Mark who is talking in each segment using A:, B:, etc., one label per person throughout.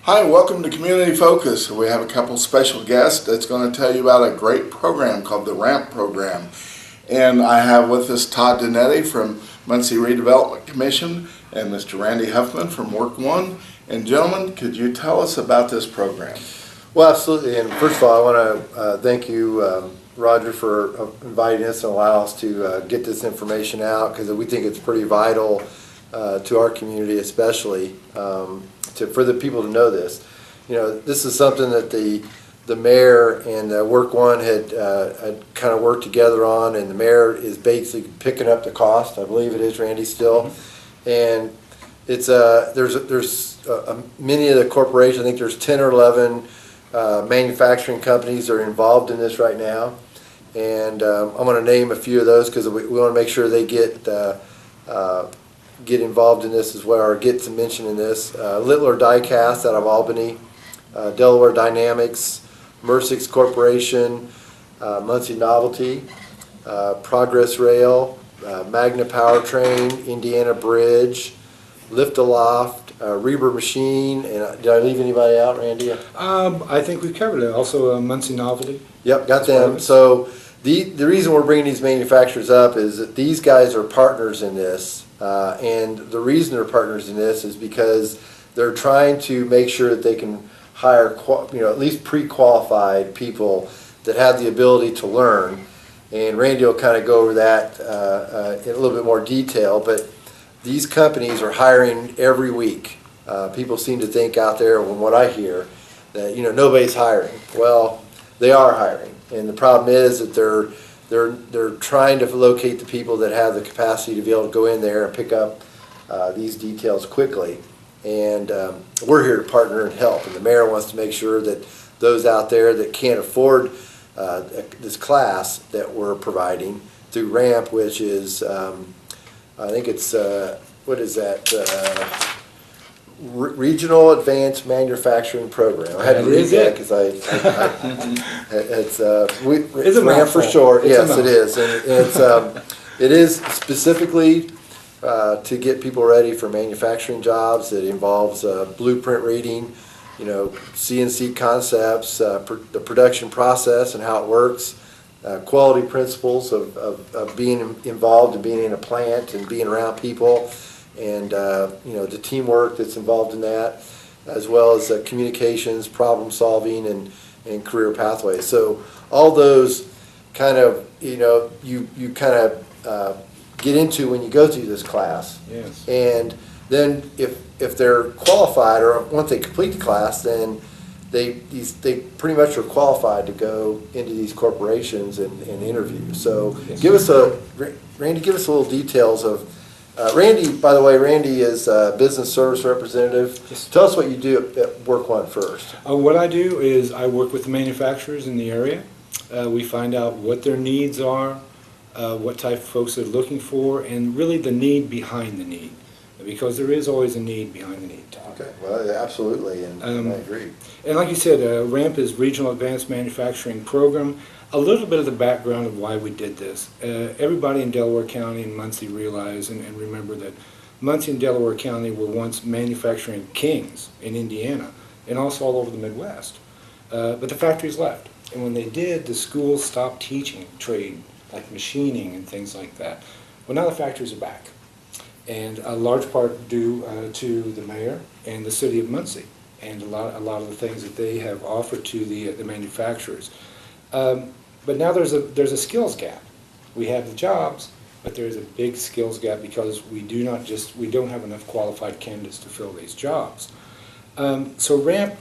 A: Hi, welcome to Community Focus. We have a couple special guests that's going to tell you about a great program called the RAMP program. And I have with us Todd Donetti from Muncie Redevelopment Commission and Mr. Randy Huffman from Work One. And gentlemen, could you tell us about this program?
B: Well, absolutely. And first of all, I want to thank you, Roger, for inviting us and allow us to get this information out, because we think it's pretty vital to our community, especially for the people to know this. You know, this is something that the mayor and Work One had kind of worked together on, and the mayor is basically picking up the cost. I believe it is, Randy, still. And it's there's many of the corporations. I think there's 10 or 11 manufacturing companies that are involved in this right now, and I'm going to name a few of those because we want to make sure they get involved in this as well, or get some mention in this. Littler Diecast out of Albany, Delaware Dynamics, Mersix Corporation, Muncie Novelty, Progress Rail, Magna Powertrain, Indiana Bridge, Lift Aloft, Reber Machine, and did I leave anybody out, Randy?
C: I think we covered it. Also, Muncie Novelty.
B: Yep, got them. So the reason we're bringing these manufacturers up is that these guys are partners in this, and the reason they're partners in this is because they're trying to make sure that they can hire, at least pre-qualified people that have the ability to learn. And Randy will kind of go over that in a little bit more detail, but these companies are hiring every week. People seem to think out there, from what I hear, that nobody's hiring. Well, they are hiring, and the problem is that they're trying to locate the people that have the capacity to be able to go in there and pick up these details quickly. And we're here to partner and help. And the mayor wants to make sure that those out there that can't afford this class that we're providing through RAMP, which is I think it's, what is that, Regional Advanced Manufacturing Program. I had to read that because it's RAMP for short. Yes, it is. And it is specifically to get people ready for manufacturing jobs. It involves blueprint reading, CNC concepts, the production process and how it works, quality principles of being involved and being in a plant and being around people, and the teamwork that's involved in that, as well as communications, problem solving, and career pathways. So all those kind of you kind of get into when you go through this class.
C: Yes.
B: And then if they're qualified, or once they complete the class, then they pretty much are qualified to go into these corporations and interview. So yes. Randy, give us a little details of, Randy, by the way, Randy is a business service representative. Yes. Tell us what you do at Work One first.
C: What I do is I work with the manufacturers in the area. We find out what their needs are, what type of folks they're looking for, and really the need behind the need. Because there is always a need behind the need.
B: Okay, well, absolutely, and I agree.
C: And like you said, RAMP is Regional Advanced Manufacturing Program. A little bit of the background of why we did this. Everybody in Delaware County and Muncie realize and remember that Muncie and Delaware County were once manufacturing kings in Indiana and also all over the Midwest. But the factories left. And when they did, the schools stopped teaching trade, like machining and things like that. Well, now the factories are back. And a large part due to the mayor and the city of Muncie, and a lot of the things that they have offered to the manufacturers. But now there's a skills gap. We have the jobs, but there's a big skills gap because we don't have enough qualified candidates to fill these jobs. So RAMP,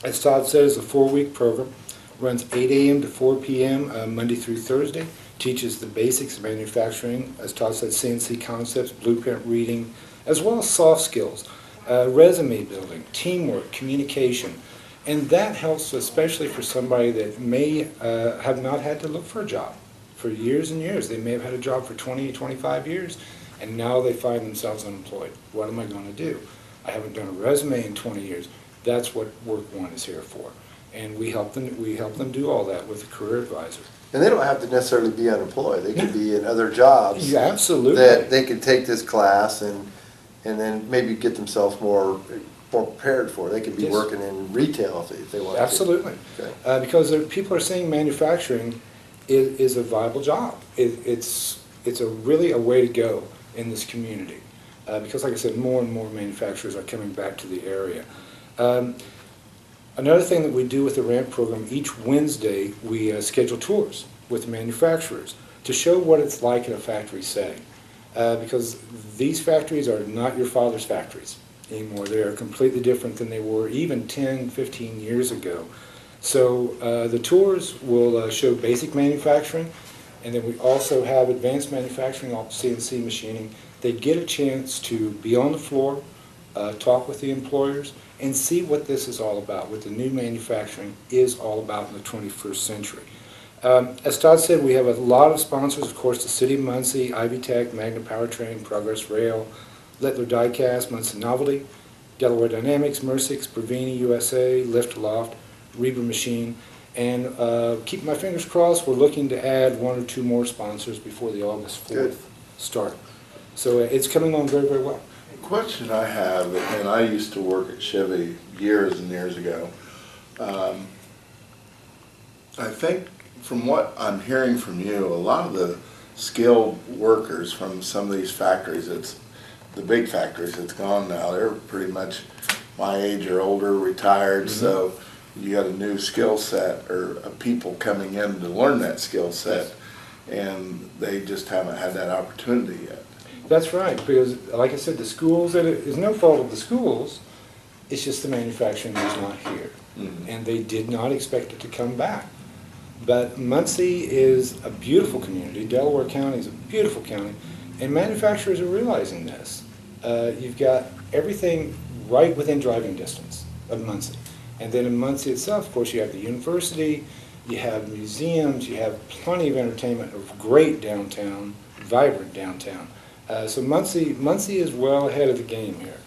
C: as Todd said, is a 4-week program. Runs 8 a.m. to 4 p.m. Monday through Thursday. Teaches the basics of manufacturing, as Todd said, CNC concepts, blueprint reading, as well as soft skills, resume building, teamwork, communication. And that helps especially for somebody that may have not had to look for a job for years and years. They may have had a job for 20, 25 years, and now they find themselves unemployed. What am I going to do? I haven't done a resume in 20 years. That's what Work One is here for. And we help them do all that with a career advisor.
B: And they don't have to necessarily be unemployed. They could be in other jobs.
C: Yeah, absolutely.
B: That they could take this class and then maybe get themselves more more prepared for. They could be
C: Yes.
B: working in retail if they want to.
C: Absolutely.
B: Okay.
C: Because people are seeing manufacturing is a viable job. It's really a way to go in this community. Because like I said, more and more manufacturers are coming back to the area. Another thing that we do with the RAMP program, each Wednesday we schedule tours with manufacturers to show what it's like in a factory setting. Because these factories are not your father's factories anymore. They are completely different than they were even 10, 15 years ago. So the tours will show basic manufacturing, and then we also have advanced manufacturing, all CNC machining. They get a chance to be on the floor, talk with the employers, and see what this is all about, what the new manufacturing is all about in the 21st century. As Todd said, we have a lot of sponsors, of course, the City of Muncie, Ivy Tech, Magna Powertrain, Progress Rail, Littler Diecast, Muncie Novelty, Delaware Dynamics, Mersix, Bravini USA, Lift Loft, Reber Machine, and keep my fingers crossed, we're looking to add 1 or 2 more sponsors before the August 4th
B: Good.
C: start. So it's coming along very, very well.
A: The question I have, and I used to work at Chevy years and years ago, I think from what I'm hearing from you, a lot of the skilled workers from some of these factories, it's the big factories, it's gone now, they're pretty much my age or older, retired, so you got a new skill set or people coming in to learn that skill set, and they just haven't had that opportunity yet.
C: That's right, because like I said, the schools, it is no fault of the schools, it's just the manufacturing is not here. And they did not expect it to come back. But Muncie is a beautiful community, Delaware County is a beautiful county, and manufacturers are realizing this. You've got everything right within driving distance of Muncie. And then in Muncie itself, of course, you have the university, you have museums, you have plenty of entertainment, of great downtown, vibrant downtown. So Muncie is well ahead of the game here,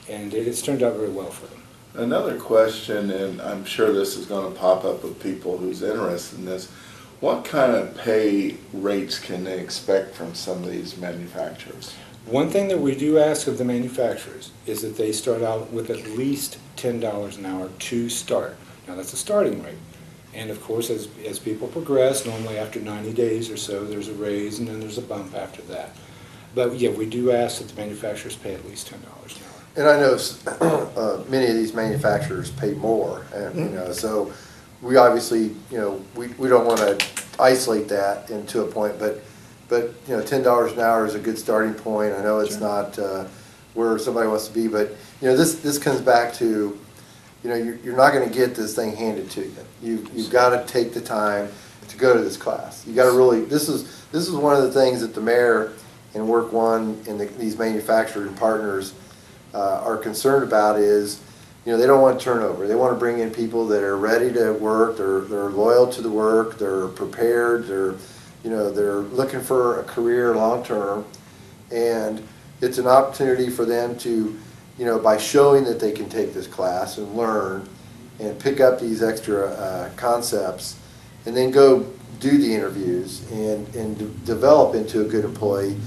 C: and it's turned out very well for them.
A: Another question, and I'm sure this is going to pop up with people who's interested in this, what kind of pay rates can they expect from some of these manufacturers?
C: One thing that we do ask of the manufacturers is that they start out with at least $10 an hour to start. Now that's a starting rate. And of course, as people progress, normally after 90 days or so, there's a raise and then there's a bump after that. But yeah, we do ask that the manufacturers pay at least $10 an hour.
B: And I know many of these manufacturers pay more, and you know, so we obviously, you know, we don't want to isolate that into a point, but you know, $10 an hour is a good starting point. I know it's not where somebody wants to be, but you know, this comes back to, you know, you're not going to get this thing handed to you. You've got to take the time to go to this class. You got to really. This is one of the things that the mayor and Work One and these manufacturing partners are concerned about is, you know, they don't want turnover. They want to bring in people that are ready to work. They're loyal to the work. They're prepared. They're looking for a career long term, and it's an opportunity for them to, you know, by showing that they can take this class and learn and pick up these extra concepts, and then go do the interviews and develop into a good employee.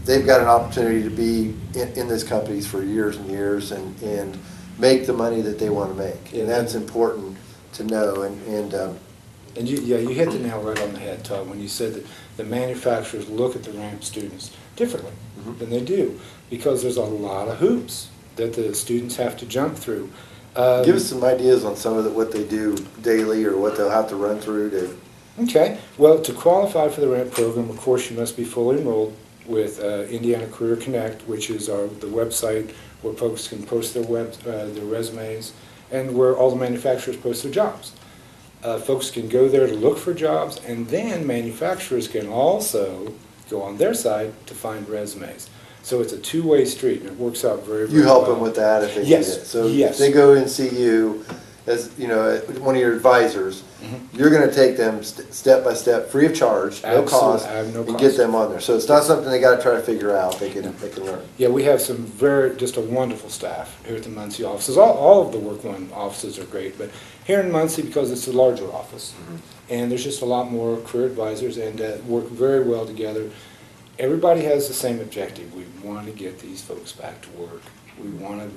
B: They've got an opportunity to be in this companies for years and years and make the money that they want to make. And that's important to know.
C: And you hit the nail right on the head, Todd, when you said that the manufacturers look at the RAMP students differently than they do, because there's a lot of hoops that the students have to jump through.
B: Give us some ideas on some of what they do daily or what they'll have to run through to.
C: Okay. Well, to qualify for the RAMP program, of course, you must be fully enrolled with Indiana Career Connect, which is the website where folks can post their resumes and where all the manufacturers post their jobs. Folks can go there to look for jobs, and then manufacturers can also go on their site to find resumes. So it's a two-way street, and it works out very, very well.
B: You help them with that if they need it. So if they go and see you as, you know, one of your advisors, you're going to take them step by step, free of charge, no cost, and get them on there. So it's not something they got to try to figure out. They can learn.
C: Yeah, we have some just a wonderful staff here at the Muncie offices. All of the Work One offices are great, but here in Muncie, because it's a larger office, and there's just a lot more career advisors, and work very well together. Everybody has the same objective. We want to get these folks back to work. We want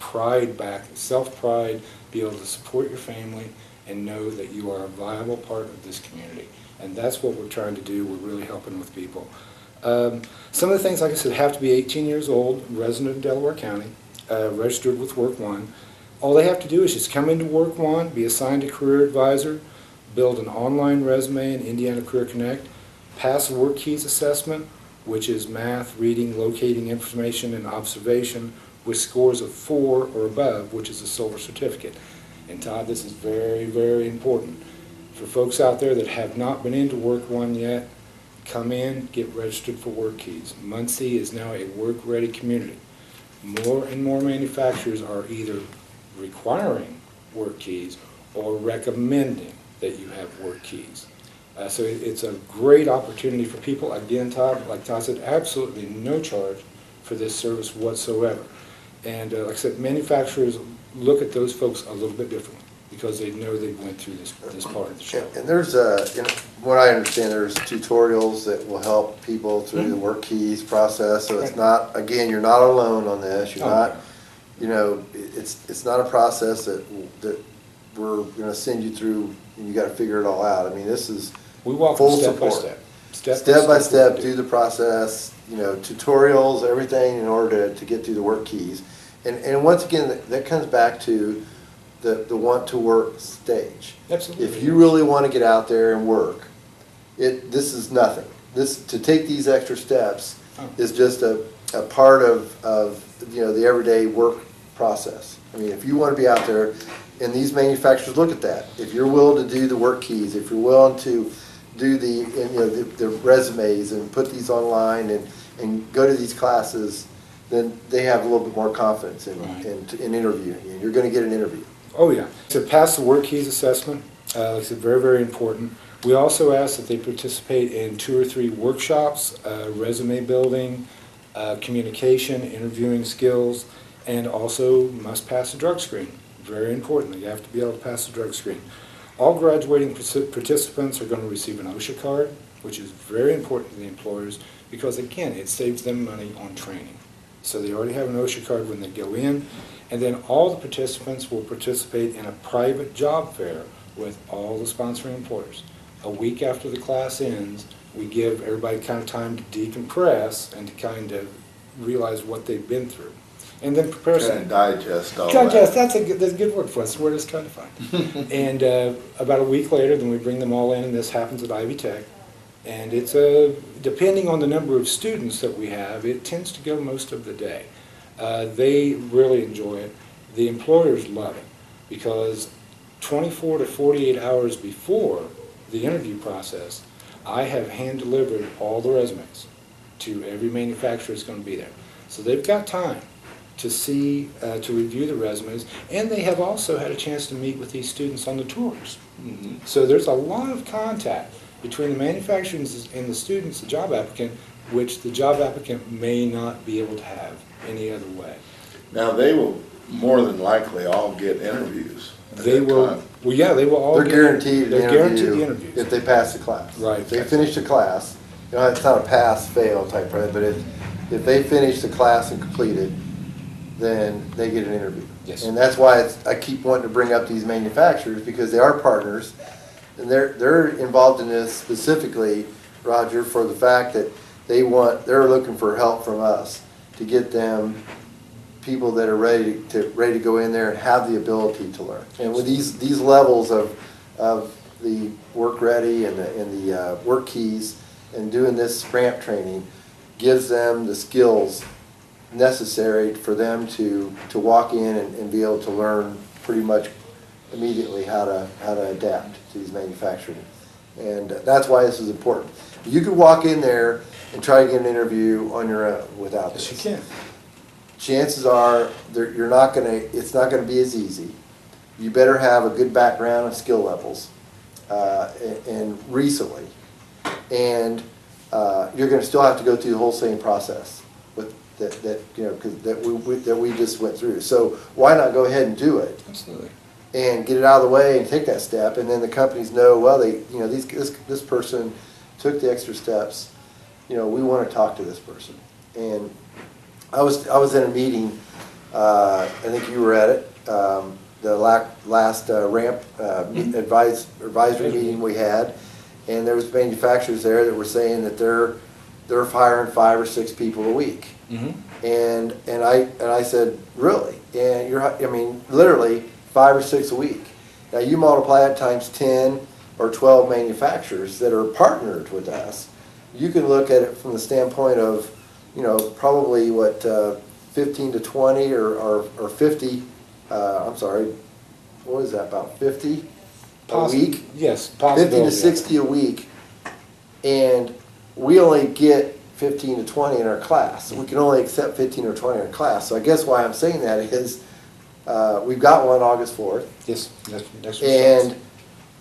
C: pride back, self-pride, be able to support your family, and know that you are a viable part of this community. And that's what we're trying to do. We're really helping with people. Some of the things, like I said, have to be 18 years old, resident of Delaware County, registered with Work One. All they have to do is just come into Work One, be assigned a career advisor, build an online resume in Indiana Career Connect, pass a Work Keys assessment, which is math, reading, locating information, and observation, with scores of 4 or above, which is a silver certificate. And Todd, this is very, very important. For folks out there that have not been into Work One yet, come in, get registered for Work Keys. Muncie is now a work-ready community. More and more manufacturers are either requiring Work Keys or recommending that you have Work Keys. So it's a great opportunity for people. Again, Todd, like Todd said, absolutely no charge for this service whatsoever. And like I said, manufacturers look at those folks a little bit differently because they know they went through this part of the show.
B: And there's, what I understand, there's tutorials that will help people through the Work Keys process. So it's not, again, you're not alone on this. You're not, you know, it's not a process that we're going to send you through and you got to figure it all out. I mean, this is
C: we walk
B: full
C: step
B: support.
C: by step. Step
B: by step, do the process, you know, tutorials, everything in order to get through the Work Keys. And once again, that comes back to the want to work stage.
C: Absolutely.
B: If you really want to get out there and work, this is nothing. To take these extra steps is just a part of you know, the everyday work process. I mean, if you want to be out there, and these manufacturers look at that. If you're willing to do the Work Keys, if you're willing to do the resumes and put these online and go to these classes, then they have a little bit more confidence in interviewing you. You're going to get an interview.
C: Oh yeah. To pass the Work Keys assessment, like I said, very, very important. We also ask that they participate in 2 or 3 workshops, resume building, communication, interviewing skills, and also must pass a drug screen. Very important. You have to be able to pass the drug screen. All graduating participants are going to receive an OSHA card, which is very important to the employers because, again, it saves them money on training. So they already have an OSHA card when they go in, and then all the participants will participate in a private job fair with all the sponsoring employers. A week after the class ends, we give everybody kind of time to decompress and to kind of realize what they've been through. And then prepare
A: And digest all
C: Digest,
A: that.
C: that's a good word for us. That's the word I was trying to find. And about a week later, then we bring them all in, and this happens at Ivy Tech. And it's depending on the number of students that we have, it tends to go most of the day. They really enjoy it. The employers love it because 24 to 48 hours before the interview process, I have hand-delivered all the resumes to every manufacturer that's going to be there. So they've got time to see, to review the resumes, and they have also had a chance to meet with these students on the tours. So there's a lot of contact between the manufacturers and the students, the job applicant, which the job applicant may not be able to have any other way.
A: Now, they will more than likely all get interviews.
C: They will, well, yeah, they will all
B: They're
C: get,
B: guaranteed
C: they're
B: an
C: guaranteed
B: interview
C: the interviews.
B: if they pass the class.
C: Right.
B: If they finish the class, you know, it's not a pass-fail type program, but if they finish the class and complete it, then they get an interview.
C: Yes.
B: And that's why I keep wanting to bring up these manufacturers because they are partners, and they're involved in this specifically, Roger, for the fact that they're looking for help from us to get them people that are ready to go in there and have the ability to learn. And with these levels of the work ready and the Work Keys and doing this ramp training gives them the skills necessary for them to walk in and be able to learn pretty much immediately how to adapt to these manufacturing. And that's why this is important. You could walk in there and try to get an interview on your own without this.
C: Yes, you can.
B: Chances are it's not gonna be as easy. You better have a good background and skill levels, and recently. And you're gonna still have to go through the whole same process with that we just went through. So why not go ahead and do it?
C: Absolutely.
B: And get it out of the way and take that step, and then the companies know, well, this person took the extra steps. You know, we want to talk to this person. And I was in a meeting I think you were at it, the last ramp advisory meeting we had, and there was manufacturers there that were saying that they're hiring 5 or 6 people a week. And I said, really? And I mean, literally 5 or 6 a week. Now you multiply that times 10 or 12 manufacturers that are partnered with us. You can look at it from the standpoint of, probably what, 15 to 20 or 50, I'm sorry, what is that, about 50 a week?
C: Yes,
B: 50 to 60 a week, and we only get 15 to 20 in our class. So we can only accept 15 or 20 in our class. So I guess why I'm saying that is we've got one August 4th.
C: Yes, that's
B: And,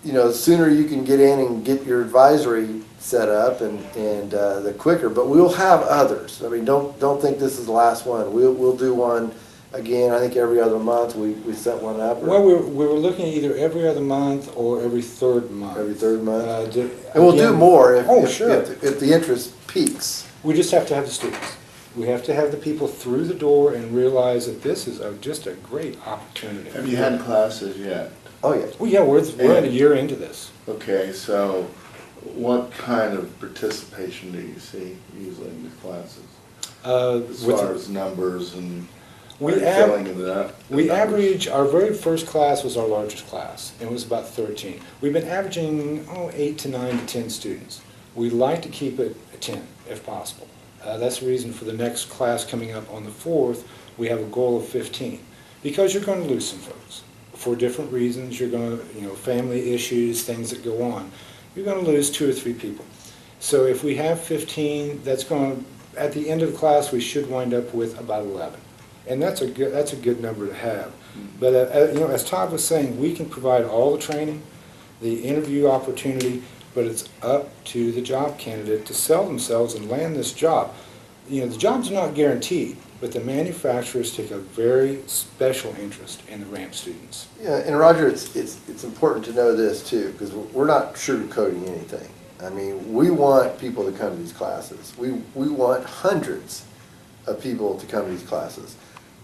B: the sooner you can get in and get your advisory set up and the quicker, but we'll have others. I mean, don't think this is the last one. We'll do one again, I think every other month we set one up.
C: Well, we were looking at either every other month or every third month.
B: Every third month.
C: And
B: we'll do more if the interest peaks.
C: We just have to have the students. We have to have the people through the door and realize that this is just a great opportunity.
A: Have you had classes yet?
B: Oh, yeah.
C: Well, yeah, we're a year into this.
A: Okay, so what kind of participation do you see usually in the classes? As far as numbers and filling it up?
C: We average, our very first class was our largest class, and it was about 13. We've been averaging, 8 to 9 to 10 students. We like to keep it at 10, if possible. That's the reason for the next class coming up on the 4th, we have a goal of 15. Because you're going to lose some folks. For different reasons, you're going to, family issues, things that go on. You're going to lose 2 or 3 people. So if we have 15, that's going to, at the end of the class, we should wind up with about 11. And that's a good number to have. But as Todd was saying, we can provide all the training, the interview opportunity, but it's up to the job candidate to sell themselves and land this job. The job's not guaranteed, but the manufacturers take a very special interest in the RAMP students.
B: Yeah, and Roger, it's important to know this too, because we're not sugarcoating anything. I mean, we want people to come to these classes. We want hundreds of people to come to these classes.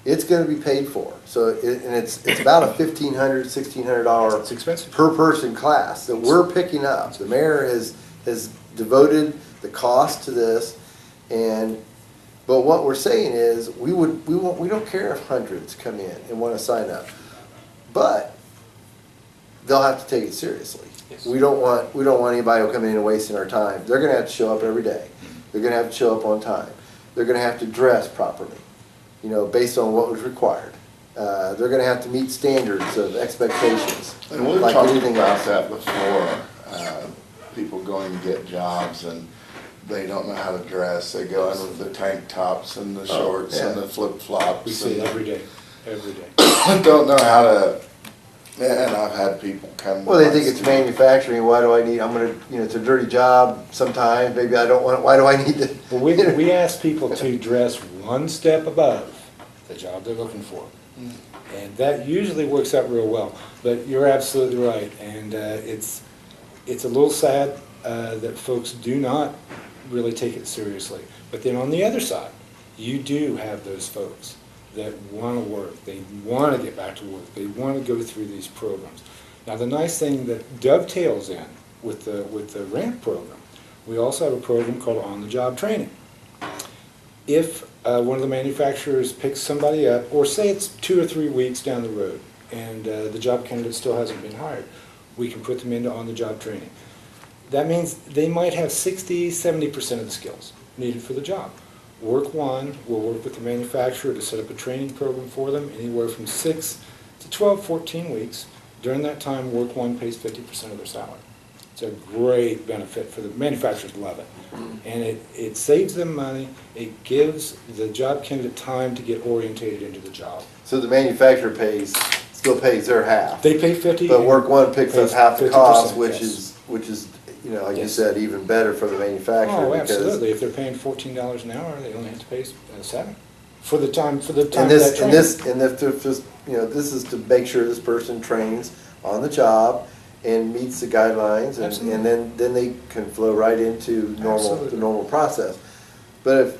B: It's going to be paid for. So, it's about a $1,500, $1,600
C: It's expensive.
B: per person class that we're picking up. The mayor has devoted the cost to this, but what we're saying is we don't care if hundreds come in and want to sign up, but they'll have to take it seriously.
C: Yes.
B: We don't want anybody coming in and wasting our time. They're going to have to show up every day. They're going to have to show up on time. They're going to have to dress properly, based on what was required. They're going to have to meet standards of expectations.
A: And we've talked about that before. People going to get jobs and they don't know how to dress. They go in with the tank tops and the shorts and the flip-flops.
C: We see it every day, every day.
A: Don't know how to, and I've had people come.
B: Well, they think it's manufacturing. Why do I need? I'm gonna, it's a dirty job sometimes. Maybe I don't want it. Why do I need to?
C: Well, we ask people to dress one step above the job they're looking for, and that usually works out real well. But you're absolutely right, and it's a little sad that folks do not really take it seriously. But then on the other side, you do have those folks that want to work, they want to get back to work, they want to go through these programs. Now the nice thing that dovetails in with the RAMP program, we also have a program called on-the-job training. If one of the manufacturers picks somebody up, or say it's 2 or 3 weeks down the road, and the job candidate still hasn't been hired, we can put them into on-the-job training. That means they might have 60, 70% of the skills needed for the job. Work one will work with the manufacturer to set up a training program for them, anywhere from 6 to 12, 14 weeks. During that time, work one pays 50% of their salary. It's a great benefit for the manufacturers, love it. And it saves them money, it gives the job candidate time to get orientated into the job.
B: So the manufacturer still pays their half.
C: They pay 50%.
B: But work one picks up half the cost, which
C: yes.
B: is like you said, even better for the manufacturer.
C: Oh, absolutely. If they're paying $14 an hour, they only have to pay $7 for the time.
B: And this is to make sure this person trains on the job and meets the guidelines, and then they can flow right into the normal process. But if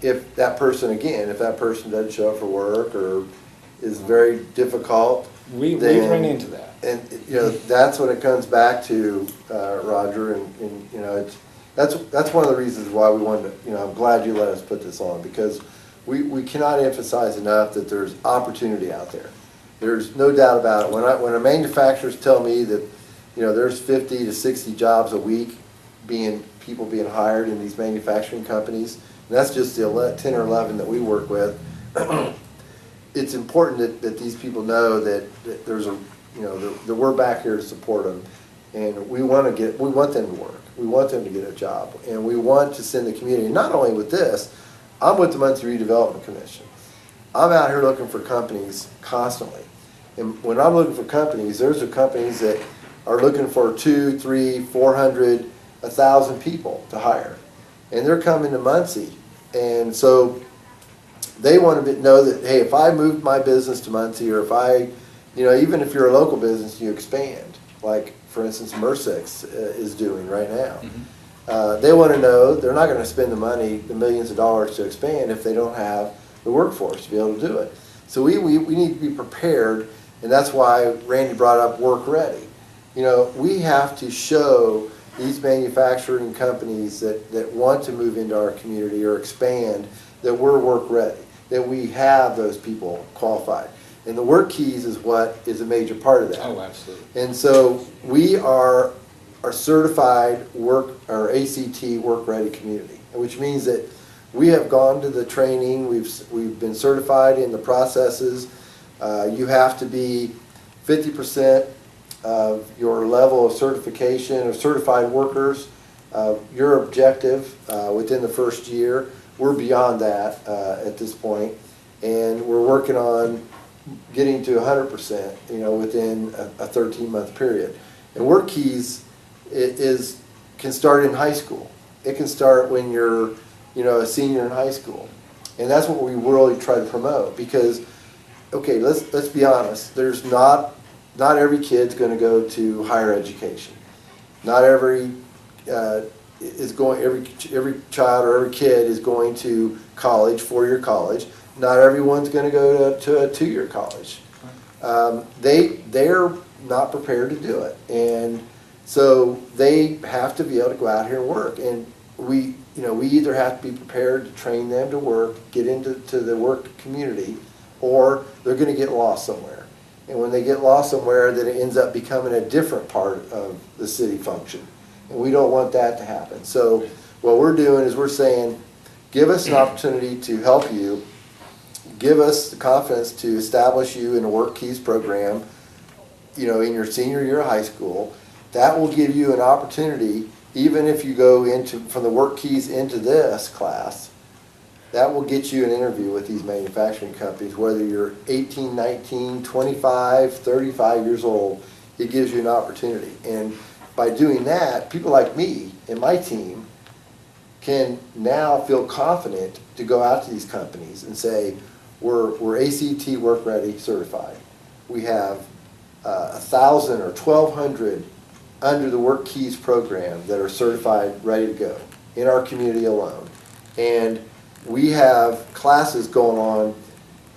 B: If that person doesn't show up for work or is very difficult,
C: We've
B: then-
C: run into that.
B: And, that's what it comes back to, Roger, and, that's one of the reasons why we wanted to, I'm glad you let us put this on, because we cannot emphasize enough that there's opportunity out there. There's no doubt about it. When our manufacturers tell me that, there's 50 to 60 jobs a week people being hired in these manufacturing companies, and that's just the 10 or 11 that we work with, it's important that these people know that there's that we're back here to support them, and we want them to work. We want them to get a job, and we want to send the community, not only with this, I'm with the Muncie Redevelopment Commission. I'm out here looking for companies constantly. And when I'm looking for companies, there's the companies that are looking for 200, 300, 400, 1,000 people to hire. And they're coming to Muncie. And so they want to know that, hey, if I move my business to Muncie, or if I, even if you're a local business, you expand. Like, for instance, Mercex is doing right now.
C: Mm-hmm.
B: They want to know they're not going to spend the money, the millions of dollars to expand if they don't have the workforce to be able to do it. So we need to be prepared, and that's why Randy brought up work ready. We have to show these manufacturing companies that want to move into our community or expand that we're work ready, that we have those people qualified. And the work keys is what is a major part of that.
C: Oh, absolutely.
B: And so we are certified our ACT work ready community, which means that we have gone to the training, we've been certified in the processes. You have to be 50% of your level of certification of certified workers, your objective within the first year. We're beyond that at this point, and we're working on getting to 100%, within a 13-month period. And work keys can start in high school. It can start when you're, a senior in high school, and that's what we really try to promote. Because, okay, let's be honest. There's not every kid's going to go to higher education. Not every every child or every kid is going to college, 4-year college. Not everyone's going to go to a 2-year college. They're not prepared to do it, and so they have to be able to go out here and work. And we either have to be prepared to train them to work, get into the work community, or they're going to get lost somewhere. And when they get lost somewhere, then it ends up becoming a different part of the city function. And we don't want that to happen. So what we're doing is we're saying, give us an opportunity to help you. Give us the confidence to establish you in a Work Keys program, in your senior year of high school. That will give you an opportunity, even if you go from the Work Keys into this class, that will get you an interview with these manufacturing companies, whether you're 18, 19, 25, 35 years old. It gives you an opportunity. And by doing that, people like me and my team can now feel confident to go out to these companies and say, we're ACT Work Ready certified. We have 1,000 or 1,200 under the Work Keys program that are certified, ready to go in our community alone. And we have classes going on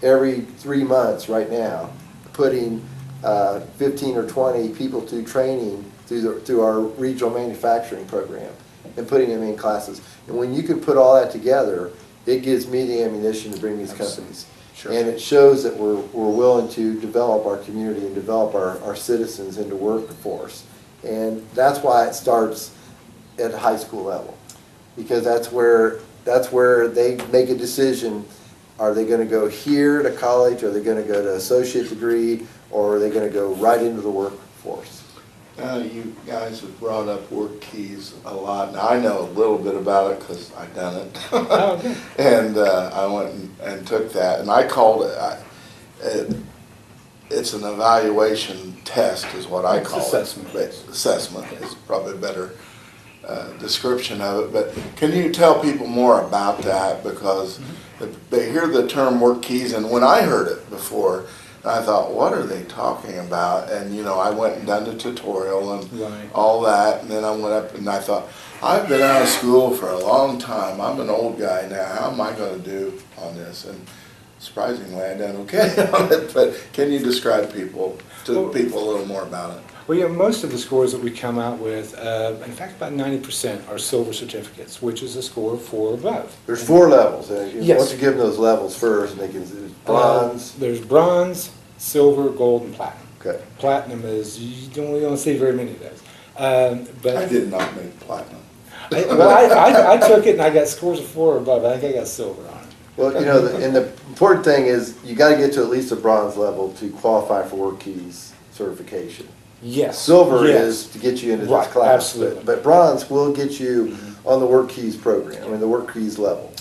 B: every 3 months right now, putting 15 or 20 people through training through our regional manufacturing program and putting them in classes. And when you can put all that together, it gives me the ammunition to bring these companies.
A: Sure.
B: And it shows that we're willing to develop our community and develop our citizens into workforce. And that's why it starts at high school level, because that's where they make a decision. Are they going to go here to college? Are they going to go to associate degree? Or are they going to go right into the workforce?
A: You guys have brought up Work Keys a lot. Now, I know a little bit about it because I've done it.
C: Oh, okay.
A: And I went and took that, and I called it, it's an evaluation test is what I call
C: assessment.
A: it. Assessment is probably a better description of it. But can you tell people more about that? Because they hear the term Work Keys, and when I heard it before, And I thought, what are they talking about? And you know, I went and done the tutorial and
C: Right.
A: all that, and then I went up and I thought, I've been out of school for a long time. I'm an old guy now. How am I going to do on this? And surprisingly, I done okay on it. But can you describe people a little more about it?
C: Well, yeah, most of the scores that we come out with, in fact, about 90% are silver certificates, which is a score of 4 or above.
B: There's 4 levels.
C: Yes.
B: Once you give them those levels first, and they can there's bronze.
C: There's bronze, silver, gold, and platinum.
B: Okay.
C: Platinum is, you don't see very many of those. But
A: I did not make platinum.
C: I took it and I got scores of 4 or above. I think I got silver on it.
B: Well, you know, and the important thing is you got to get to at least a bronze level to qualify for Work Keys certification.
C: Yes.
B: Silver
C: yes.
B: is to get you into
C: Right,
B: this class,
C: absolutely.
B: but bronze will get you on the Work Keys program, I mean the Work Keys level.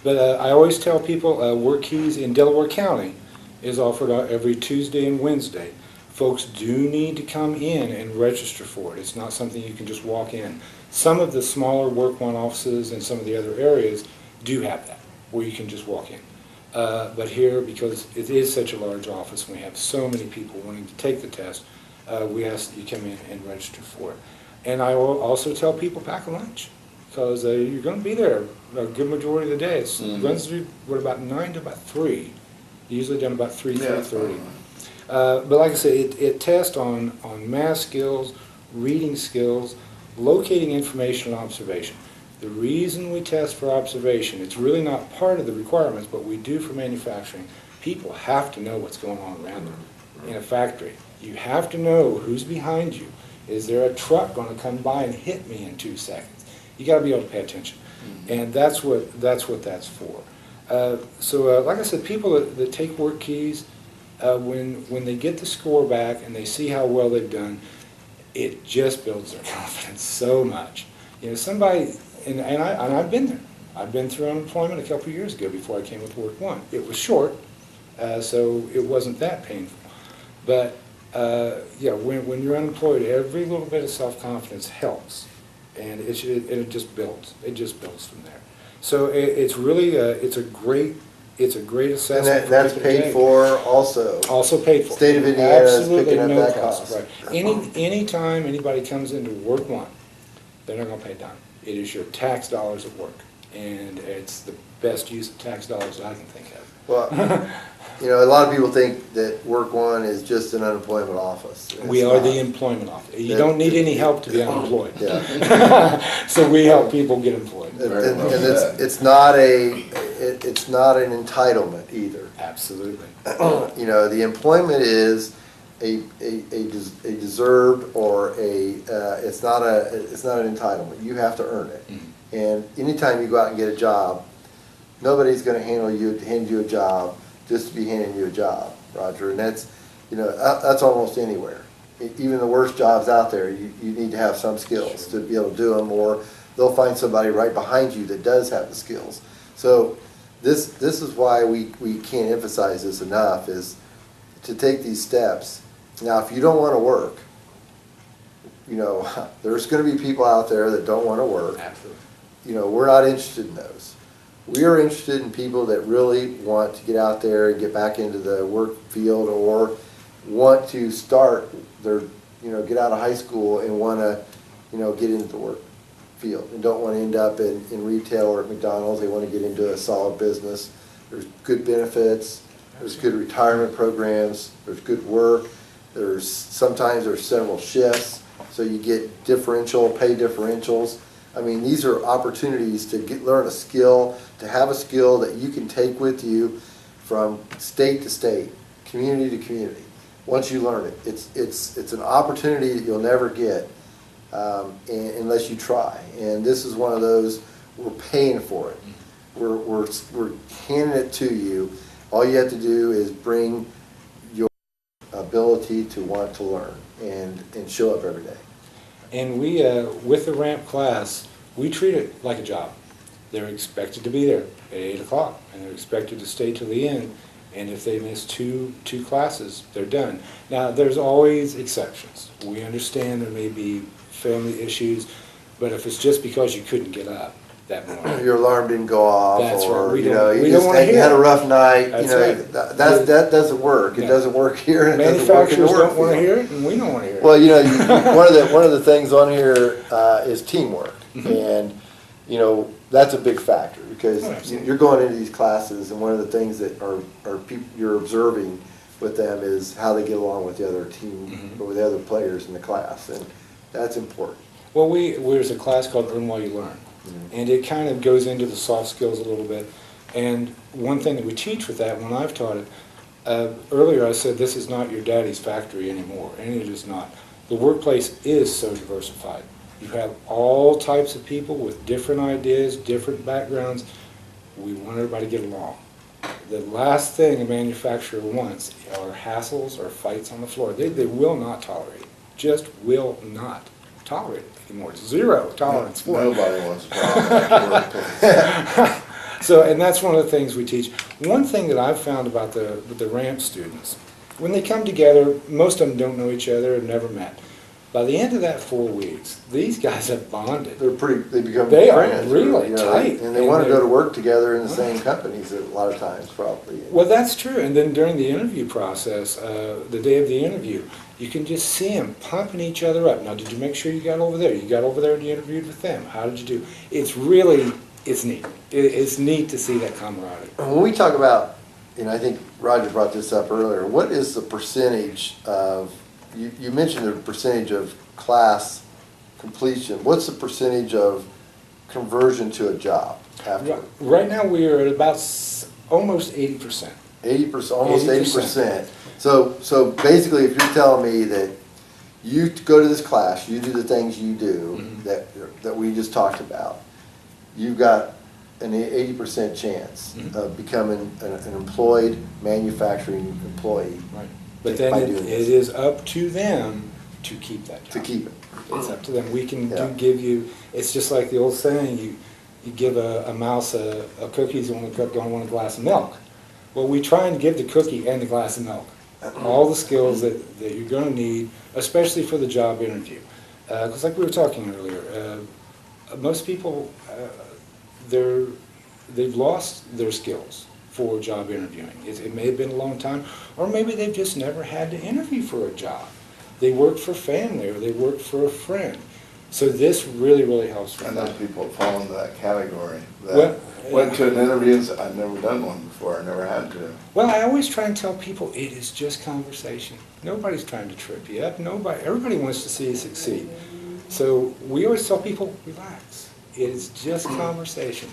C: But I always tell people Work Keys in Delaware County is offered every Tuesday and Wednesday. Folks do need to come in and register for it. It's not something you can just walk in. Some of the smaller Work One offices and some of the other areas do have that, where you can just walk in. But here, because it is such a large office and we have so many people wanting to take the test, we ask that you come in and register for it. And I will also tell people pack a lunch, because you're going to be there a good majority of the day. It runs through about 9 to about 3. Usually done about 3:30. But like I say, it tests on math skills, reading skills, locating information and observation. The reason we test for observation, it's really not part of the requirements, but we do for manufacturing. People have to know what's going on around them in a factory. You have to know who's behind you. Is there a truck going to come by and hit me in 2 seconds? You got to be able to pay attention, and that's what that's for. So, like I said, people that take Work Keys, when they get the score back and they see how well they've done, it just builds their confidence so much. You know, somebody, and I've been there. I've been through unemployment a couple of years ago before I came with Work One. It was short, so it wasn't that painful. But yeah, when you're unemployed, every little bit of self-confidence helps, and it just builds. It just builds from there. So it's really it's a great assessment.
B: And that's paid for also.
C: Also paid for.
B: State of Indiana is
C: Absolutely
B: picking up
C: no
B: that
C: cost.
B: cost.
C: Right. Any time anybody comes into Work One, they're not going to pay a dime. It is your tax dollars at work, and it's the best use of tax dollars that I can think of.
B: Well, you know, a lot of people think that Work One is just an unemployment office.
C: We are the employment office. You don't need any help to be unemployed.
B: Yeah.
C: So we help people get employed.
B: And it's not an entitlement either.
C: Absolutely.
B: You know, the employment is a deserved or it's not an entitlement. You have to earn it. And anytime you go out and get a job, nobody's going to hand you a job just to be handing you a job, Roger. And that's almost anywhere. Even the worst jobs out there, you need to have some skills to be able to do them, or they'll find somebody right behind you that does have the skills. So this is why we can't emphasize this enough, is to take these steps. Now, if you don't want to work, you know, there's going to be people out there that don't want to work.
C: Absolutely.
B: You know, we're not interested in those. We are interested in people that really want to get out there and get back into the work field, or want to start their, get out of high school and want to, get into the work field and don't want to end up in retail or at McDonald's. They want to get into a solid business. There's good benefits. There's good retirement programs. There's good work. Sometimes there's several shifts, so you get pay differentials. I mean, these are opportunities to learn a skill, to have a skill that you can take with you from state to state, community to community. Once you learn it, it's an opportunity that you'll never get unless you try. And this is one of those, we're paying for it. We're handing it to you. All you have to do is bring your ability to want to learn and show up every day.
C: And we, with the ramp class, we treat it like a job. They're expected to be there at 8 o'clock, and they're expected to stay till the end. And if they miss two classes, they're done. Now, there's always exceptions. We understand there may be family issues, but if it's just because you couldn't get up, that morning.
B: Your alarm didn't go off,
C: That's right.
B: or
C: We
B: you
C: don't-
B: know,
C: we
B: you
C: don't
B: just
C: wanna hear
B: had a
C: it.
B: rough night.
C: That's
B: You know,
C: right.
B: that doesn't work. It
C: No.
B: doesn't work here, and it doesn't work in the
C: Manufacturers
B: work
C: don't want to
B: field.
C: hear it, and we don't want to hear it.
B: Well, you know, one of the things on here is teamwork, and you know that's a big factor because
C: Oh, absolutely.
B: you're going into these classes, and one of the things that are people you're observing with them is how they get along with the other team or with the other players in the class, and that's important.
C: Well, there's a class called Earn While You Learn, and it kind of goes into the soft skills a little bit. And one thing that we teach with that, when I've taught it, earlier I said this is not your daddy's factory anymore, and it is not. The workplace is so diversified. You have all types of people with different ideas, different backgrounds. We want everybody to get along. The last thing a manufacturer wants are hassles or fights on the floor. They will not tolerate it. Just will not tolerate it anymore. Zero tolerance for it.
A: Nobody wants to talk.
C: So, and that's one of the things we teach. One thing that I've found about the ramp students, when they come together, most of them don't know each other and never met. By the end of that 4 weeks, these guys have bonded.
B: They become
C: They are
B: friends,
C: really
B: you know,
C: tight.
B: and they want to
C: they're-
B: go to work together in the same companies a lot of times, probably.
C: Well, that's true. And then during the interview process, the day of the interview, you can just see them pumping each other up. Now, did you make sure you got over there? You got over there and you interviewed with them. How did you do? It's really, it's neat. It's neat to see that camaraderie.
B: When we talk about, you know, I think Roger brought this up earlier, what is the percentage of, you mentioned the percentage of class completion. What's the percentage of conversion to a job after?
C: Right now, we are at about almost 80%.
B: 80%, almost
C: 80%.
B: 80%. So basically, if you're telling me that you go to this class, you do the things you do that we just talked about, you've got an 80% chance of becoming an employed manufacturing employee.
C: Right. But then
B: by
C: it
B: doing this.
C: is up to them to keep that job.
B: To keep it.
C: It's up to them. We can
B: Yeah.
C: give you, it's just like the old saying, you give a mouse a cookie, he's going to want a glass of milk. Well, we try and give the cookie and the glass of milk. All the skills that you're going to need, especially for the job interview. Because like we were talking earlier, most people, they've lost their skills for job interviewing. It may have been a long time, or maybe they've just never had to interview for a job. They worked for family, or they worked for a friend. So this really, really helps
A: I
C: with
A: know
C: that.
A: people that fall into that category. That
C: Well,
A: went to an interview and said, I've never done one before, I never had to.
C: Well, I always try and tell people it is just conversation. Nobody's trying to trip you up. Everybody wants to see you succeed. So we always tell people, relax. It is just conversation.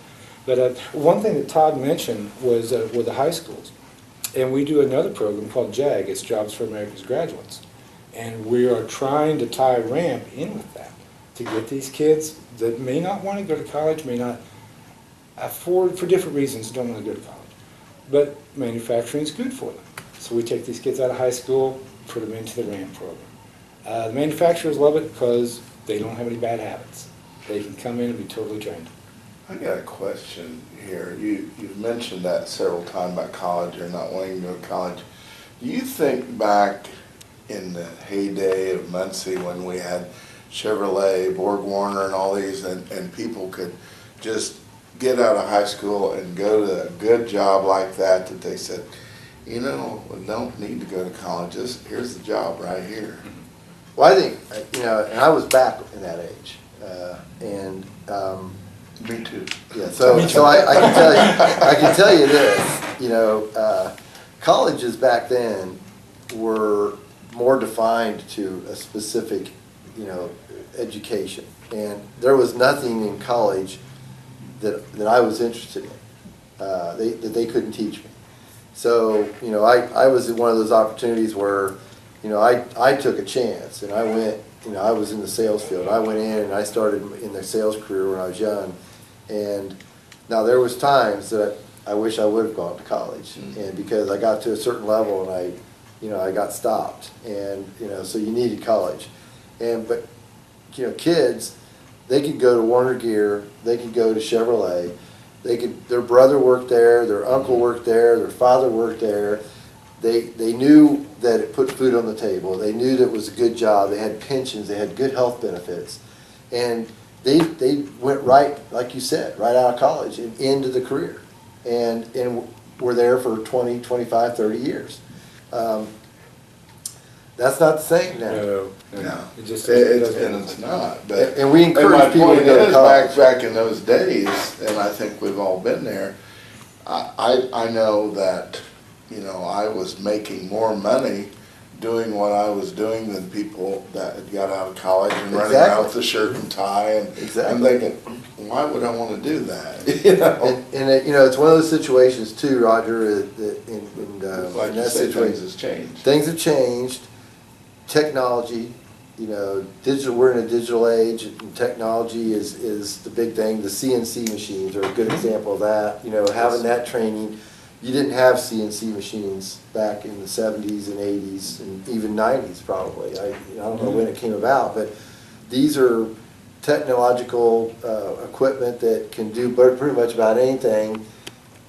C: But one thing that Todd mentioned was with the high schools. And we do another program called JAG, it's Jobs for America's Graduates. And we are trying to tie RAMP in with that to get these kids that may not want to go to college, may not afford, for different reasons, don't want to go to college. But manufacturing is good for them. So we take these kids out of high school, put them into the RAMP program. The manufacturers love it because they don't have any bad habits. They can come in and be totally trained.
A: I got a question here. You've mentioned that several times about college or not wanting to go to college. Do you think back in the heyday of Muncie when we had Chevrolet, Borg Warner and all these and people could just get out of high school and go to a good job like that they said, you know, we don't need to go to college. Here's the job right here.
B: Well, I think, you know, and I was back in that age.
A: Me too.
B: Yeah, so I can tell you this, you know, colleges back then were more defined to a specific, you know, education. And there was nothing in college that I was interested in, that they couldn't teach me. So, you know, I was in one of those opportunities where, you know, I took a chance and I went, you know, I was in the sales field. I went in and I started in the sales career when I was young. And now there was times that I wish I would have gone to college, and because I got to a certain level and I got stopped, and you know, so you needed college, but you know, kids, they could go to Warner Gear, they could go to Chevrolet, their brother worked there, their uncle worked there, their father worked there. They knew that it put food on the table. They knew that it was a good job. They had pensions. They had good health benefits, and they went right, like you said, right out of college and into the career, and were there for 20, 25, 30 years. That's not the same now.
C: No,
A: No,
C: it just
A: it's not. But
B: And we encourage
A: my
B: people to
A: point
B: go to
A: is,
B: college.
A: back in those days, and I think we've all been there. I know that, you know, I was making more money doing what I was doing than people that had got out of college and running
B: Exactly.
A: around with a shirt and tie, and I'm
B: Exactly.
A: thinking, why would I want to do that? You know,
B: And you know, it's one of those situations too, Roger, that
A: like
B: in
A: you
B: that
A: say,
B: situation,
A: things has changed.
B: things have changed. Technology, you know, digital. We're in a digital age, and technology is the big thing. The CNC machines are a good example of that. You know, having that training. You didn't have CNC machines back in the 70s and 80s and even 90s probably. I don't know when it came about, but these are technological equipment that can do pretty much about anything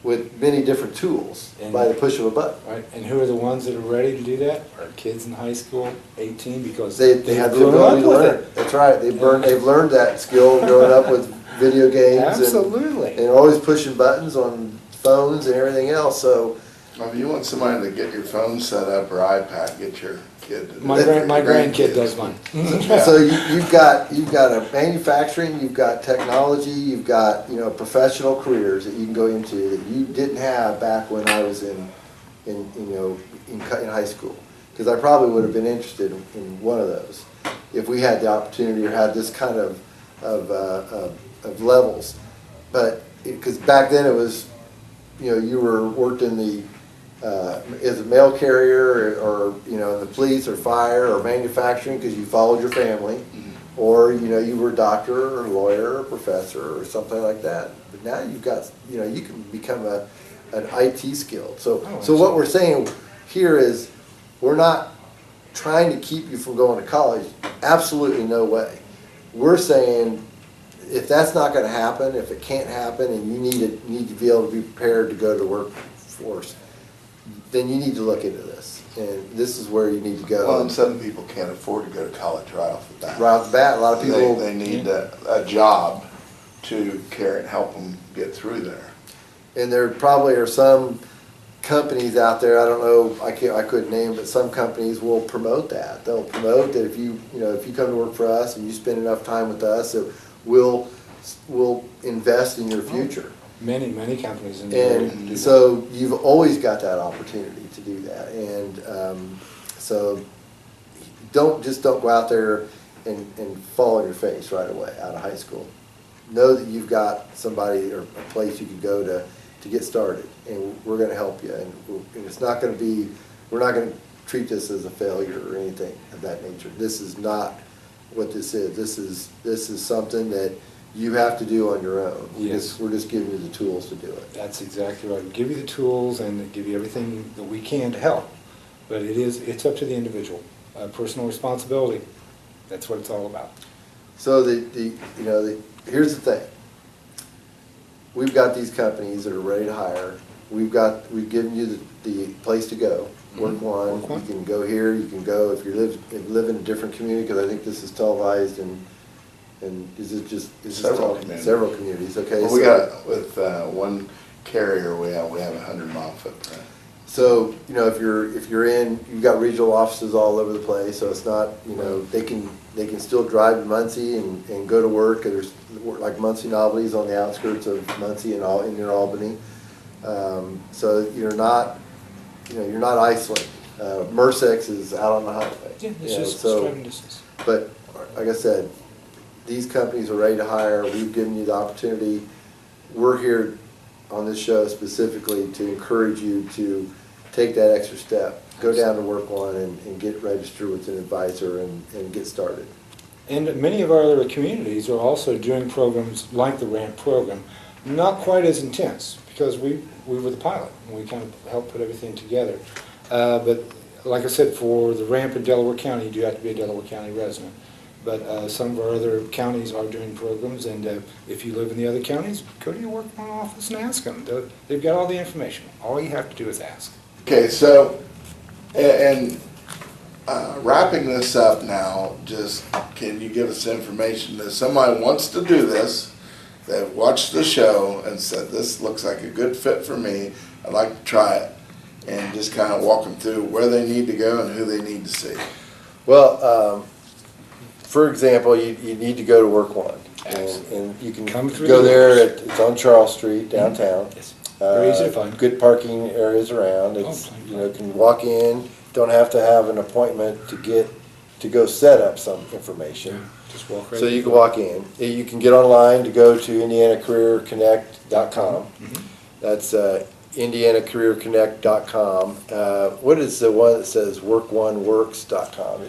B: with many different tools by the push of a button.
C: Right, and who are the ones that are ready to do that? Are kids in high school, 18, because
B: They
C: they've
B: have the
C: grown
B: ability
C: up
B: to
C: with
B: learn.
C: it.
B: That's right. They've learned that skill growing up with video games
C: Absolutely.
B: and always pushing buttons on phones and everything else. So
A: If you want somebody to get your phone set up or iPad, get your kid to do
C: My
A: it.
C: my
A: Your
C: grandkid
A: grandkids.
C: does mine.
A: Yeah.
B: So you've got a manufacturing, you've got technology, you've got, you know, professional careers that you can go into that you didn't have back when I was in high school. Because I probably would have been interested in one of those if we had the opportunity or had this kind of levels. But because back then it was, you know, you worked in the as a mail carrier or you know, in the police or fire or manufacturing because you followed your family, or you know, you were a doctor or a lawyer or professor or something like that. But now you've got, you know, you can become an IT skilled. So what we're saying here is we're not trying to keep you from going to college. Absolutely no way. We're saying if that's not going to happen, if it can't happen, and you need to be able to be prepared to go to the workforce, then you need to look into this, and this is where you need to go.
A: Well, and some people can't afford to go to college right off the bat.
B: Right off the bat, a lot of people
A: They need a job to care and help them get through there.
B: and there probably are some companies out there. I don't know. I couldn't name, but some companies will promote that. They'll promote that if you come to work for us and you spend enough time with us, that we'll invest in your future.
C: Many companies in the area do
B: And
C: that.
B: so you've always got that opportunity to do that. And so don't go out there and fall on your face right away out of high school. Know that you've got somebody or a place you can go to get started, and we're going to help you. And it's not going to be, we're not going to treat this as a failure or anything of that nature. This is not what this is. This is something that you have to do on your own.
C: Yes.
B: We're just giving you the tools to do it.
C: That's exactly right. We give you the tools and give you everything that we can to help. But it's up to the individual. Personal responsibility, that's what it's all about.
B: So here's the thing. We've got these companies that are ready to hire. We've given you the place to go. Work one.
C: Work one.
B: You can go here. You can go if you live in a different community, because I think this is televised and
A: Several communities.
B: Several communities. Okay.
A: Well, we got, with one carrier, we have 100-mile footprint.
B: So, you know, if you're in, you've got regional offices all over the place, so it's not, you know, they can still drive to Muncie and go to work. There's like Muncie Novelties on the outskirts of Muncie and all in near Albany. So you're not isolated. Mersex is out on the highway.
C: Yeah, it's
B: you know,
C: just
B: so,
C: driving distance.
B: but like I said, these companies are ready to hire. We've given you the opportunity. We're here on this show specifically to encourage you to take that extra step. Go down to Work One and get registered with an advisor and get started.
C: And many of our other communities are also doing programs like the RAMP program, not quite as intense, because we were the pilot, and we kind of helped put everything together. But like I said, for the RAMP in Delaware County, you do have to be a Delaware County resident. But some of our other counties are doing programs, and if you live in the other counties, go to your Work One office and ask them. They've got all the information. All you have to do is ask.
A: Okay, so, and wrapping this up now, just can you give us information that somebody wants to do this, they've watched the show and said, this looks like a good fit for me, I'd like to try it, and just kind of walk them through where they need to go and who they need to see.
B: Well, for example, you need to go to Work One. And you can
C: Come through
B: go
C: the
B: there,
C: doors.
B: it's on Charles Street downtown.
C: Yes. Very easy to find.
B: Good parking areas around. It's,
C: plenty.
B: you know, can walk in, don't have to have an appointment to go set up some information.
C: Just walk right
B: So
C: in.
B: you can walk in. You can get online to go to indianacareerconnect.com. That's indianacareerconnect.com. What is the one that says workoneworks.com?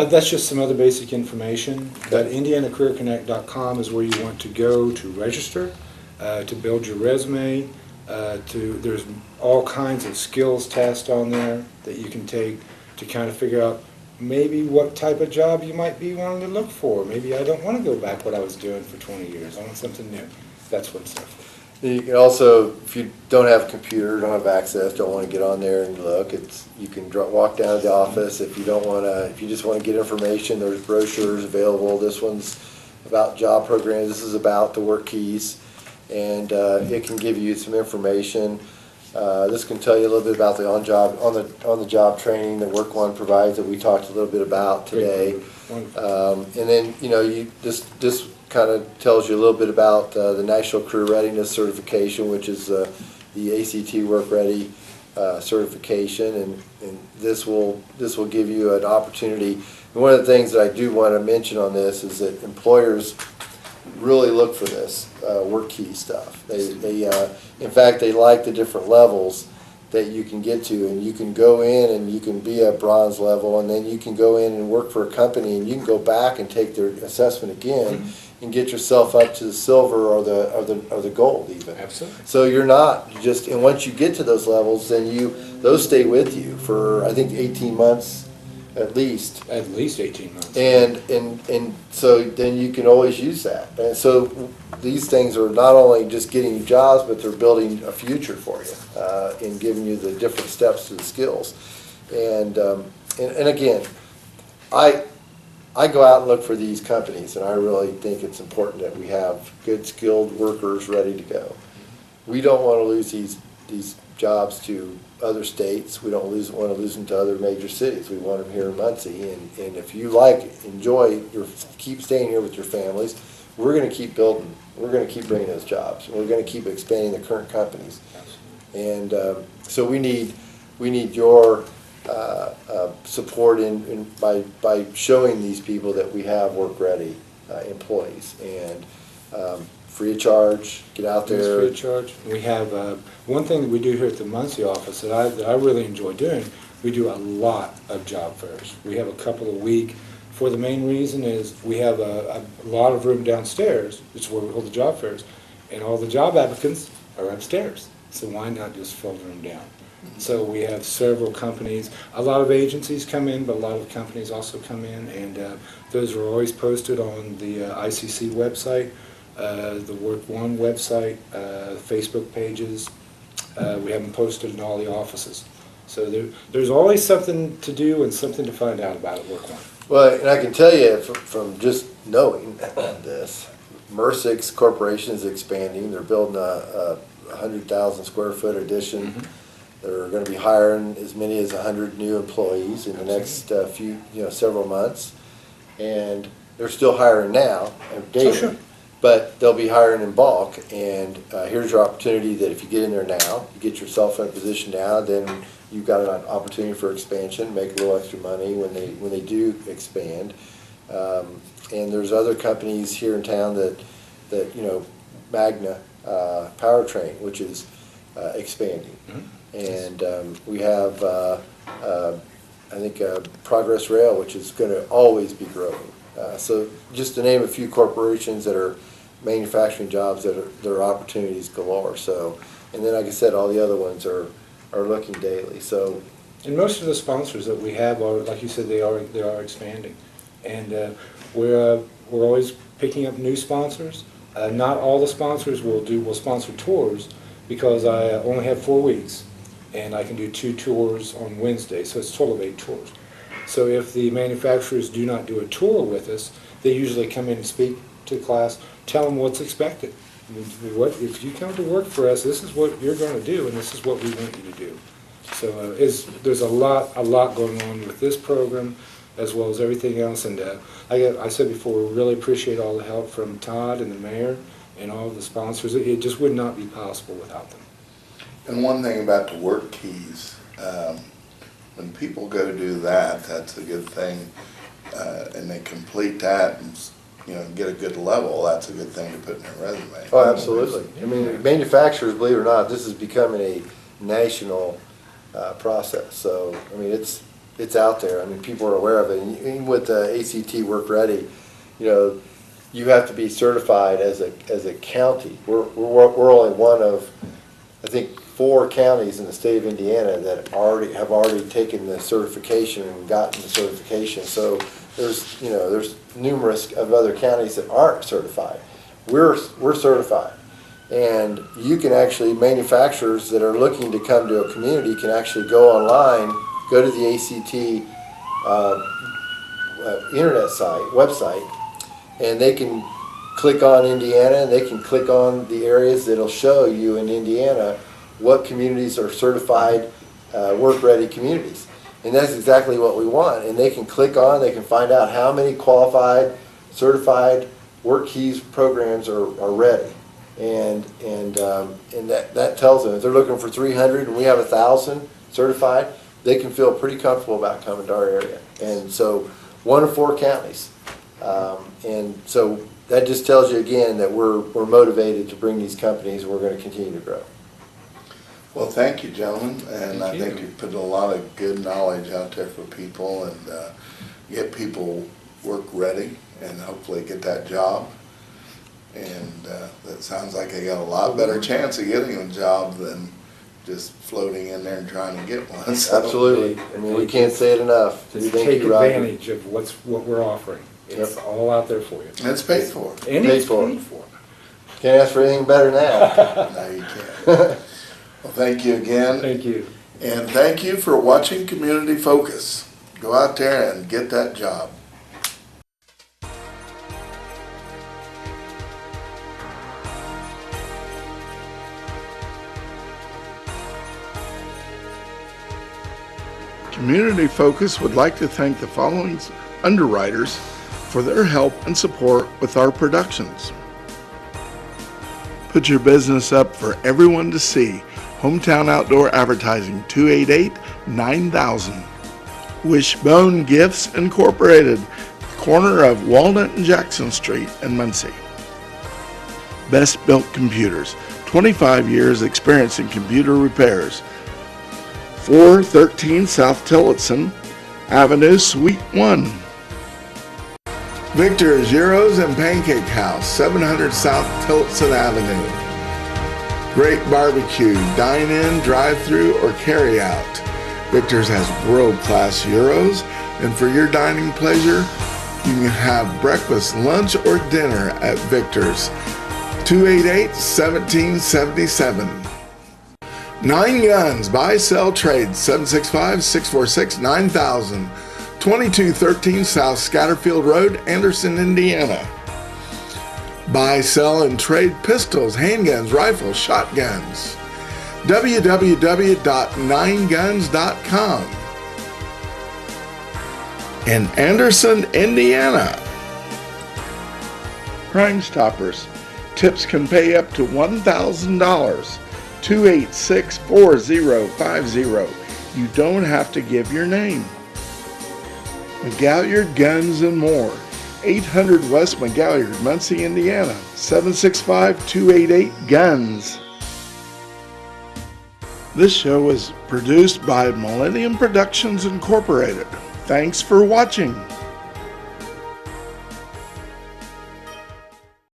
C: That's just some other basic information. But indianacareerconnect.com is where you want to go to register, to build your resume. There's all kinds of skills tests on there that you can take to kind of figure out maybe what type of job you might be wanting to look for. Maybe I don't want to go back what I was doing for 20 years. I want something new. That's what it's there for.
B: You can also, if you don't have a computer, don't have access, don't want to get on there and look, you can walk down to the office. If you don't want to, if you just want to get information, there's brochures available. This one's about job programs. This is about the work keys, and it can give you some information. This can tell you a little bit about the on the job training that Work One provides that we talked a little bit about today. And then this kind of tells you a little bit about the National Career Readiness Certification, which is the ACT Work Ready certification, and this will give you an opportunity. And one of the things that I do want to mention on this is that employers really look for this work key stuff. In fact, they like the different levels that you can get to, and you can go in and you can be a bronze level, and then you can go in and work for a company, and you can go back and take their assessment again and get yourself up to the silver or the gold even.
C: Absolutely.
B: So you're not just, and once you get to those levels, then those stay with you for I think 18 months at least.
C: At least 18 months.
B: And so then you can always use that. And so these things are not only just getting you jobs, but they're building a future for you and giving you the different steps to the skills. And again, I go out and look for these companies, and I really think it's important that we have good skilled workers ready to go. We don't want to lose these jobs to other states. We don't want to lose them to other major cities. We want them here in Muncie. And if you keep staying here with your families, we're going to keep building. We're going to keep bringing those jobs. We're going to keep expanding the current companies. And so we need your support by showing these people that we have work-ready employees, and free of charge. Get out there.
C: It's free of charge. We have one thing that we do here at the Muncie office that I really enjoy doing. We do a lot of job fairs. We have a couple a week. For the main reason is we have a lot of room downstairs. It's where we hold the job fairs, and all the job applicants are upstairs. So why not just fill the room down? So we have several companies. A lot of agencies come in, but a lot of companies also come in, and those are always posted on the ICC website, the Work One website, Facebook pages. We have them posted in all the offices. So there's always something to do and something to find out about at Work One.
B: Well, and I can tell you from just knowing this, Mercix Corporation is expanding. They're building a 100,000 square foot addition. They're going to be hiring as many as 100 new employees in the next several months, and they're still hiring now daily.
C: Oh, sure.
B: But they'll be hiring in bulk, and here's your opportunity that if you get in there now, you get yourself in a position now, then you've got an opportunity for expansion, make a little extra money when they do expand. And there's other companies here in town that Magna Powertrain, which is expanding. And we have, I think, Progress Rail, which is going to always be growing. So just to name a few corporations that are manufacturing jobs that are opportunities galore. So, and then like I said, all the other ones are looking daily. So,
C: and most of the sponsors that we have are, like you said, they are expanding, and we're always picking up new sponsors. Not all the sponsors will sponsor tours, because I only have 4 weeks, and I can do 2 tours on Wednesday, so it's a total of 8 tours. So if the manufacturers do not do a tour with us, they usually come in and speak to the class, tell them what's expected. If you come to work for us, this is what you're going to do, and this is what we want you to do. So there's a lot going on with this program, as well as everything else. And I said before, we really appreciate all the help from Todd and the mayor and all the sponsors. It just would not be possible without them.
A: And one thing about the work keys, when people go do that, that's a good thing, and they complete that and get a good level. That's a good thing to put in their resume.
B: Oh, absolutely. I mean, manufacturers, believe it or not, this is becoming a national process. So, I mean, it's out there. I mean, people are aware of it. And even with ACT Work Ready, you have to be certified as a county. We're only one of, I think, 4 counties in the state of Indiana that have already taken the certification and gotten the certification. So there's numerous of other counties that aren't certified. We're certified, and you can actually, manufacturers that are looking to come to a community can actually go online, go to the ACT internet website, and they can click on Indiana, and they can click on the areas that'll show you in Indiana what communities are certified work-ready communities. And that's exactly what we want. And they can click on, they can find out how many qualified, certified work keys programs are ready. And that tells them if they're looking for 300 and we have 1,000 certified, they can feel pretty comfortable about coming to our area. And so 1 of 4 counties. And so that just tells you again that we're motivated to bring these companies, and we're going to continue to grow.
A: Well, thank you, gentlemen, and
C: Thank
A: I think
C: you.
A: you've put a lot of good knowledge out there for people, and get people work ready and hopefully get that job. And that sounds like they got a lot better chance of getting a job than just floating in there and trying to get one. So,
B: Absolutely. I mean, we can't say it enough.
C: To
B: Thank
C: take
B: you, Roger.
C: advantage of what we're offering. It's all out there for you.
A: and it's paid for.
C: And
B: Paid
C: it's
B: for.
C: paid for.
B: Can't ask for anything better than that.
A: No, you can't. Well, thank you again.
C: Thank you.
A: And thank you for watching Community Focus. Go out there and get that job. Community Focus would like to thank the following underwriters for their help and support with our productions. Put your business up for everyone to see. Hometown Outdoor Advertising, 288-9000. Wishbone Gifts Incorporated, corner of Walnut and Jackson Street in Muncie. Best Built Computers, 25 years experience in computer repairs. 413 South Tillotson Avenue, Suite 1. Victor's Gyros and Pancake House, 700 South Tillotson Avenue. Great barbecue, dine-in, drive-through, or carry-out. Victor's has world-class gyros, and for your dining pleasure, you can have breakfast, lunch, or dinner at Victor's. 288-1777. 9 Guns, buy, sell, trade, 765-646-9000. 2213 South Scatterfield Road, Anderson, Indiana. Buy, sell, and trade pistols, handguns, rifles, shotguns. www.9guns.com. In Anderson, Indiana. Crime Stoppers. Tips can pay up to $1,000. 286-4050. You don't have to give your name. McGalliard Guns and More. 800 West McGalliard, Muncie, Indiana. 765-288-GUNS. This show is produced by Millennium Productions Incorporated. Thanks for watching.